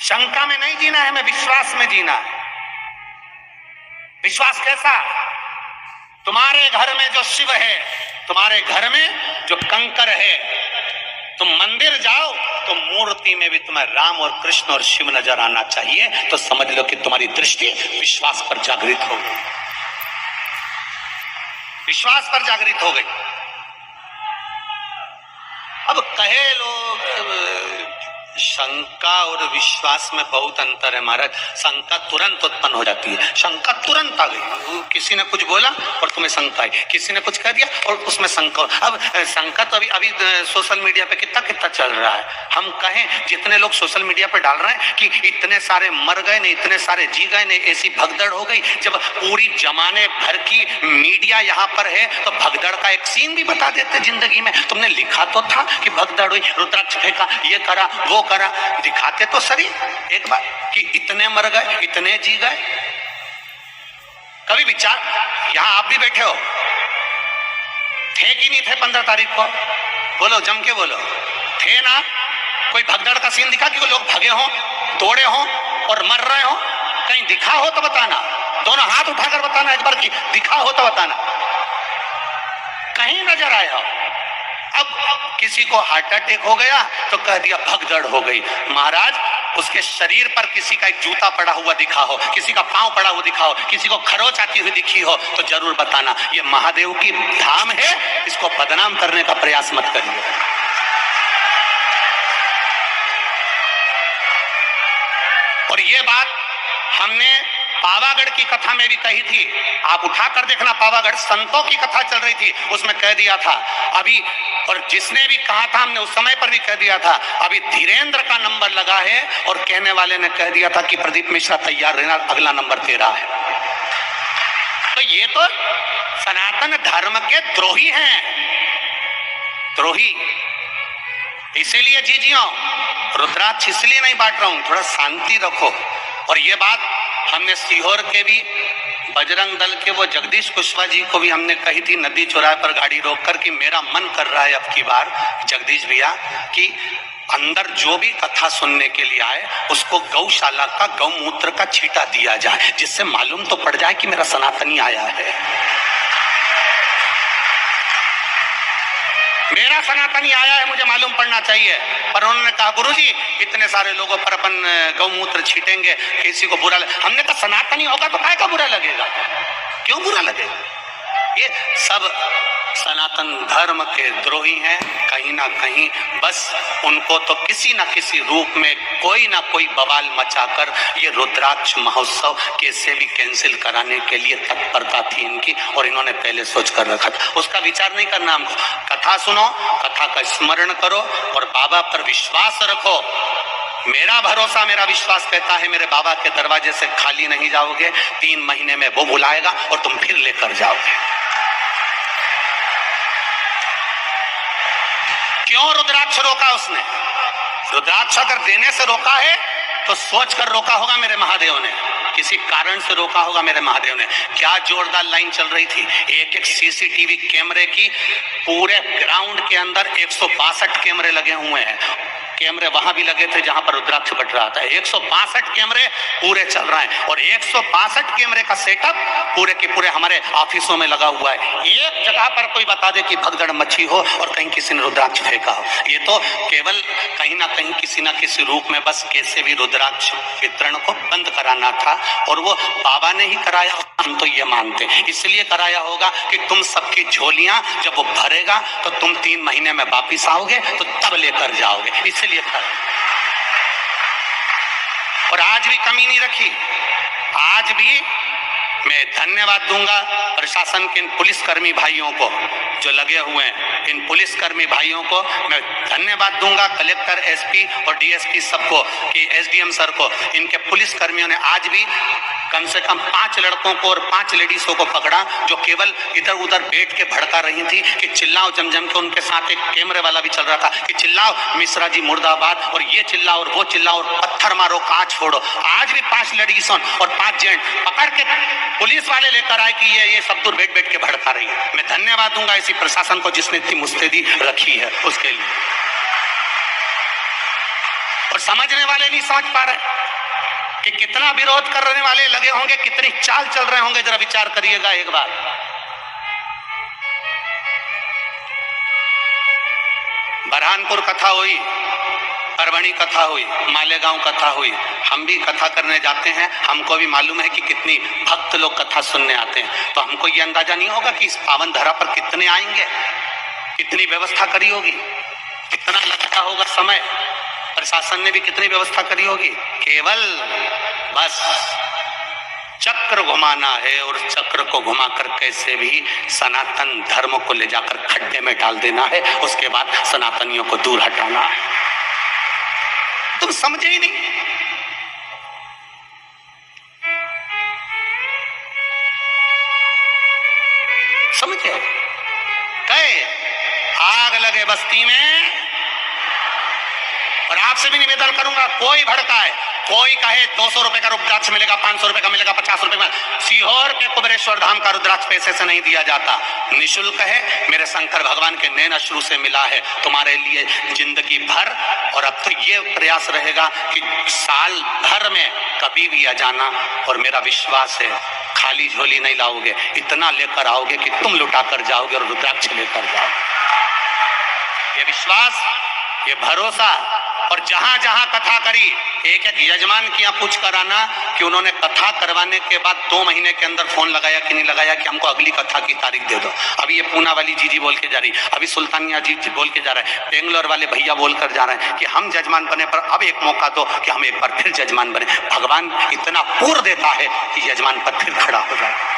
शंका में नहीं जीना है, हमें विश्वास में जीना है। विश्वास कैसा? तुम्हारे घर में जो शिव है, तुम्हारे घर में जो कंकर है, तुम मंदिर जाओ तो मूर्ति में भी तुम्हें राम और कृष्ण और शिव नजर आना चाहिए, तो समझ लो कि तुम्हारी दृष्टि विश्वास पर जागृत हो गई, विश्वास पर जागृत हो गई। अब कहे लोग शंका और विश्वास में बहुत अंतर है महाराज। शंका तुरंत उत्पन्न हो जाती है, शंका तुरंत आ गई, किसी ने कुछ बोला और तुम्हें शंका आई, किसी ने कुछ कह दिया और उसमें शंका। अब शंका तो अभी अभी सोशल मीडिया पे कितना कितना चल रहा है। हम कहें जितने लोग सोशल मीडिया पे डाल रहे हैं कि इतने सारे मर गए ने, इतने सारे जी गए ने, ऐसी भगदड़ हो गई। जब पूरी जमाने भर की मीडिया यहाँ पर है तो भगदड़ का एक सीन भी बता देते जिंदगी में। तुमने लिखा तो था कि भगदड़ हुई, रुद्राक्ष फेंका, ये करा वो करा, दिखाते तो सही एक बार कि इतने मर गए, इतने जी गए। कभी विचार, यहां आप भी बैठे हो, थे कि नहीं थे 15 तारीख को? बोलो, जम के बोलो, थे ना? कोई भगदड़ का सीन दिखा कि कोई लोग भगे हो, तोड़े हो और मर रहे हो? कहीं दिखा हो तो बताना, दोनों हाथ उठाकर बताना एक बार कि दिखा हो तो बताना, कहीं नजर आए हो। अब किसी को हार्ट अटैक हो गया तो कह दिया भगदड़ हो गई। महाराज, उसके शरीर पर किसी का एक जूता पड़ा हुआ दिखा हो, किसी का पांव पड़ा हुआ दिखा हो, किसी को खरोच आती हुई दिखी हो तो जरूर बताना। ये महादेव की धाम है, इसको बदनाम करने का प्रयास मत करिए। और ये बात हमने पावागढ़ की कथा में भी कही थी, आप उठा कर देखना, पावागढ़ संतों की कथा चल रही थी, उसमें कह दिया था अभी, और जिसने भी कहा था हमने उस समय पर भी कह दिया था, अभी धीरेन्द्र का नंबर लगा है और कहने वाले ने कह दिया था कि प्रदीप मिश्रा तैयार रहना, अगला नंबर तेरा है। तो ये तो सनातन धर्म के द्रोही हैं, द्रोही। इसीलिए जीजियो, रुद्राक्ष इसलिए नहीं बांट रहा हूं, थोड़ा शांति रखो। और ये बात हमने सीहोर के भी बजरंग दल के वो जगदीश कुशवाहा जी को भी हमने कही थी नदी चौराहे पर गाड़ी रोककर कि मेरा मन कर रहा है अब की बार जगदीश भैया कि अंदर जो भी कथा सुनने के लिए आए उसको गौशाला का गौमूत्र का छींटा दिया जाए, जिससे मालूम तो पड़ जाए कि मेरा सनातनी आया है, मेरा सनातनी आया है, मुझे मालूम पड़ना चाहिए। पर उन्होंने कहा गुरुजी इतने सारे लोगों पर अपन गौमूत्र छीटेंगे, किसी को बुरा हमने कहा सनातनी होगा तो काय का बुरा लगेगा, क्यों बुरा लगेगा? ये सब सनातन धर्म के द्रोही हैं कहीं ना कहीं। बस उनको तो किसी ना किसी रूप में कोई ना कोई बवाल मचाकर ये रुद्राक्ष महोत्सव कैसे भी कैंसिल कराने के लिए तत्परता थी इनकी, और इन्होंने पहले सोच कर रखा था। उसका विचार नहीं करना हमको, कथा सुनो, कथा का स्मरण करो और बाबा पर विश्वास रखो। मेरा भरोसा, मेरा विश्वास कहता है मेरे बाबा के दरवाजे से खाली नहीं जाओगे, 3 महीने में वो बुलाएगा और तुम फिर लेकर जाओगे। क्यों रुद्राक्ष रोका उसने? रुद्राक्ष अगर देने से रोका है तो सोच कर रोका होगा मेरे महादेव ने, किसी कारण से रोका होगा मेरे महादेव ने। क्या जोरदार लाइन चल रही थी, एक एक सीसीटीवी कैमरे की, पूरे ग्राउंड के अंदर 162 कैमरे लगे हुए हैं। कैमरे वहां भी लगे थे जहां पर रुद्राक्ष बट रहा था, 162 कैमरे पूरे चल रहे हैं, और 162 कैमरे का सेटअप पूरे के पूरे हमारे ऑफिसों में लगा हुआ है। एक जगह पर कोई बता दे कि भगदड़ मची हो और कहीं किसी ने रुद्राक्ष फेंका हो, ये तो केवल कहीं ना कहीं किसी ना किसी रूप में बस कैसे भी रुद्राक्ष वितरण को बंद कराना था, और वो बाबा ने ही कराया, हम तो ये मानते हैं। इसलिए कराया होगा कि तुम सबकी झोलियां जब वो भरेगा तो तुम 3 महीने में वापिस आओगे तो तब लेकर जाओगे, इसलिए कराया। और आज भी कमी नहीं रखी, आज भी मैं धन्यवाद दूंगा प्रशासन के इन पुलिसकर्मी भाइयों को जो लगे हुए हैं, इन पुलिसकर्मी भाइयों को मैं धन्यवाद दूंगा, कलेक्टर, एसपी और डीएसपी सबको, कि एसडीएम सर को। इनके पुलिसकर्मियों ने आज भी कम से कम 5 लड़कों को और 5 लेडीजों को पकड़ा जो केवल इधर उधर बैठ के भड़का रही थी कि चिल्लाओ जमजम के। उनके साथ एक कैमरे वाला भी चल रहा था कि चिल्लाओ मिश्रा जी मुर्दाबाद, और ये चिल्लाओ और वो चिल्लाओ और पत्थर मारो, कांच फोड़ो। आज भी 5 लेडीजों और 5 जेंट पकड़ के पुलिस वाले लेकर आए कि ये सब दूर बैठ बैठ के भड़का रही है। मैं धन्यवाद दूंगा इसी प्रशासन को जिसने इतनी मुस्तैदी रखी है उसके लिए। और समझने वाले नहीं समझ पा रहे कि कितना विरोध करने वाले लगे होंगे, कितनी चाल चल रहे होंगे। जरा विचार करिएगा एक बार। बरहानपुर कथा हुई, परभणी कथा हुई, मालेगांव कथा हुई। हम भी कथा करने जाते हैं, हमको भी मालूम है कि कितनी भक्त लोग कथा सुनने आते हैं। तो हमको ये अंदाजा नहीं होगा कि इस पावन धरा पर कितने आएंगे, कितनी व्यवस्था करी होगी, कितना लगता होगा समय, प्रशासन ने भी कितनी व्यवस्था करी होगी। केवल बस चक्र घुमाना है और चक्र को घुमाकर कैसे भी सनातन धर्म को ले जाकर खड्डे में डाल देना है। उसके बाद सनातनियों को दूर हटाना है। तुम समझे ही नहीं। समझे? कहे आग लगे बस्ती में। और आपसे भी निवेदन करूंगा, कोई भड़काए, कोई कहे 200 रुपए का रुद्राक्ष मिलेगा, 500 रुपए का मिलेगा, 50 रुपए का। सीहोर के कुबेरेश्वर धाम का रुद्राक्ष पैसे से नहीं दिया जाता, निःशुल्क है। मेरे शंकर भगवान के नैन अश्रु से मिला है तुम्हारे लिए जिंदगी भर। और अब तो ये प्रयास रहेगा कि साल भर में कभी भी आ जाना। और मेरा विश्वास है खाली झोली नहीं लाओगे, इतना लेकर आओगे कि तुम लुटा कर जाओगे और रुद्राक्ष लेकर जाओगे। ये विश्वास, ये भरोसा। और जहां जहां कथा करी, एक एक यजमान की यहाँ पूछ कर आना कि उन्होंने कथा करवाने के बाद 2 महीने के अंदर फोन लगाया कि नहीं लगाया कि हमको अगली कथा की तारीख दे दो। अभी ये पूना वाली जीजी बोल के जा रही, अभी सुल्तानिया जी बोल के जा रहा है, बेंगलोर वाले भैया बोल कर जा रहे हैं कि हम जजमान बने पर अब एक मौका दो कि हम एक बार फिर जजमान बने। भगवान इतना पूर्व देता है कि यजमान पर फिर खड़ा हो जाए।